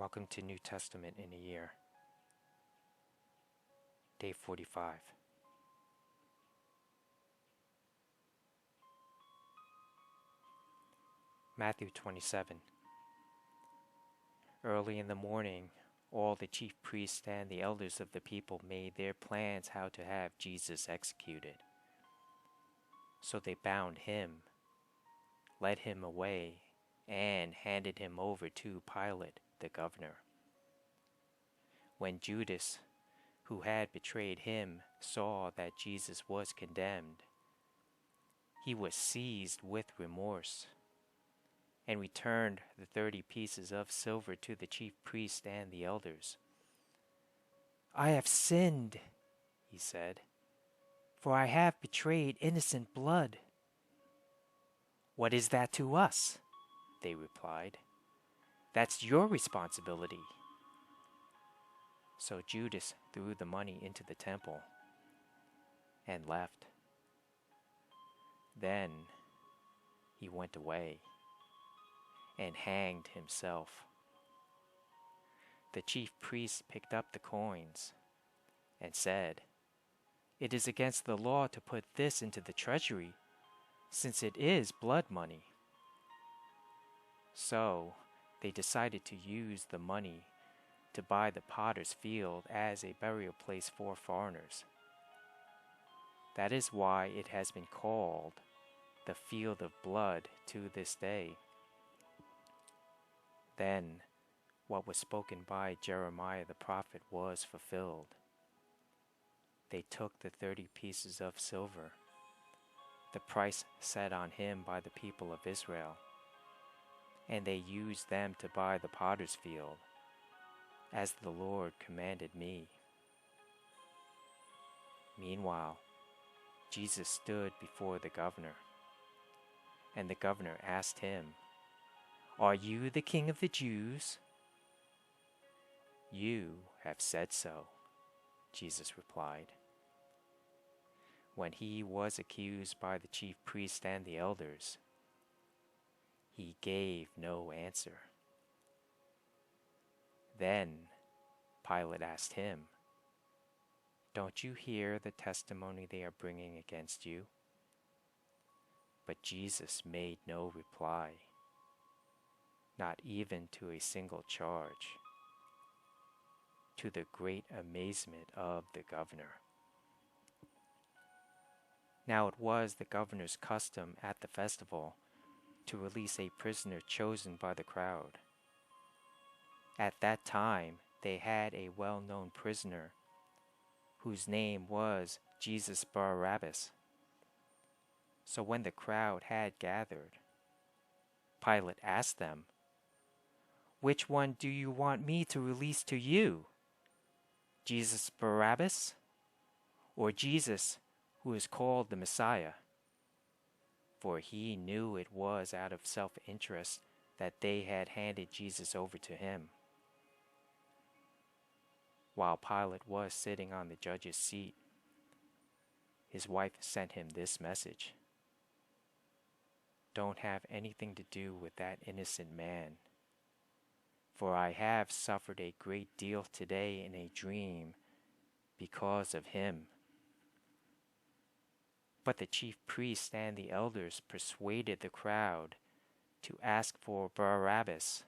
Welcome to New Testament in a Year, Day 45. Matthew 27. Early in the morning, all the chief priests and the elders of the people made their plans how to have Jesus executed. So they bound him, led him away, and handed him over to Pilate, the governor. When Judas, who had betrayed him, saw that Jesus was condemned, he was seized with remorse and returned the 30 pieces of silver to the chief priests and the elders. "I have sinned," he said, "for I have betrayed innocent blood." "What is that to us?" they replied. "That's your responsibility." So Judas threw the money into the temple and left. Then he went away and hanged himself. The chief priests picked up the coins and said, "It is against the law to put this into the treasury, since it is blood money." So they decided to use the money to buy the potter's field as a burial place for foreigners. That is why it has been called the Field of Blood to this day. Then what was spoken by Jeremiah the prophet was fulfilled. They took the 30 pieces of silver, the price set on him by the people of Israel, and they used them to buy the potter's field, as the Lord commanded me. Meanwhile, Jesus stood before the governor, and the governor asked him, "Are you the king of the Jews?" "You have said so," Jesus replied. When he was accused by the chief priests and the elders, he gave no answer. Then Pilate asked him, "Don't you hear the testimony they are bringing against you?" But Jesus made no reply, not even to a single charge, to the great amazement of the governor. Now it was the governor's custom at the festival to release a prisoner chosen by the crowd. At that time they had a well-known prisoner whose name was Jesus Barabbas. So when the crowd had gathered, Pilate asked them, "Which one do you want me to release to you? Jesus Barabbas, or Jesus who is called the Messiah?" For he knew it was out of self-interest that they had handed Jesus over to him. While Pilate was sitting on the judge's seat, his wife sent him this message: "Don't have anything to do with that innocent man, for I have suffered a great deal today in a dream because of him." But the chief priests and the elders persuaded the crowd to ask for Barabbas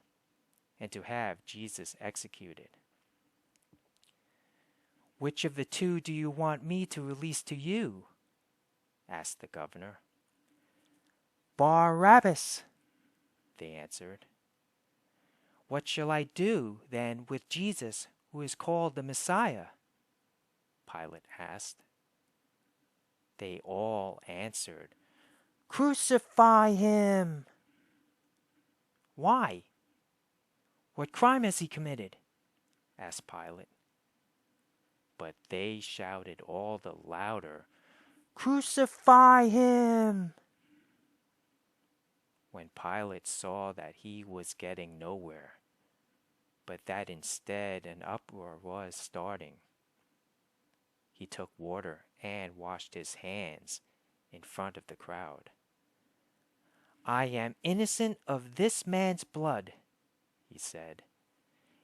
and to have Jesus executed. "Which of the two do you want me to release to you?" asked the governor. "Barabbas," they answered. "What shall I do, then, with Jesus, who is called the Messiah?" Pilate asked. They all answered, "Crucify him!" "Why? What crime has he committed?" asked Pilate. But they shouted all the louder, "Crucify him!" When Pilate saw that he was getting nowhere, but that instead an uproar was starting, he took water and washed his hands in front of the crowd. "I am innocent of this man's blood," he said.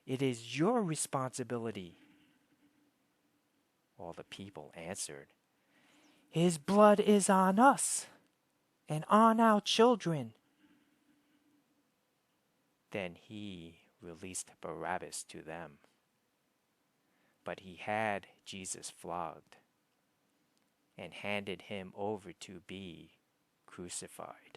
It is your responsibility." All the people answered, "His blood is on us and on our children." Then he released Barabbas to them. But he had Jesus flogged and handed him over to be crucified.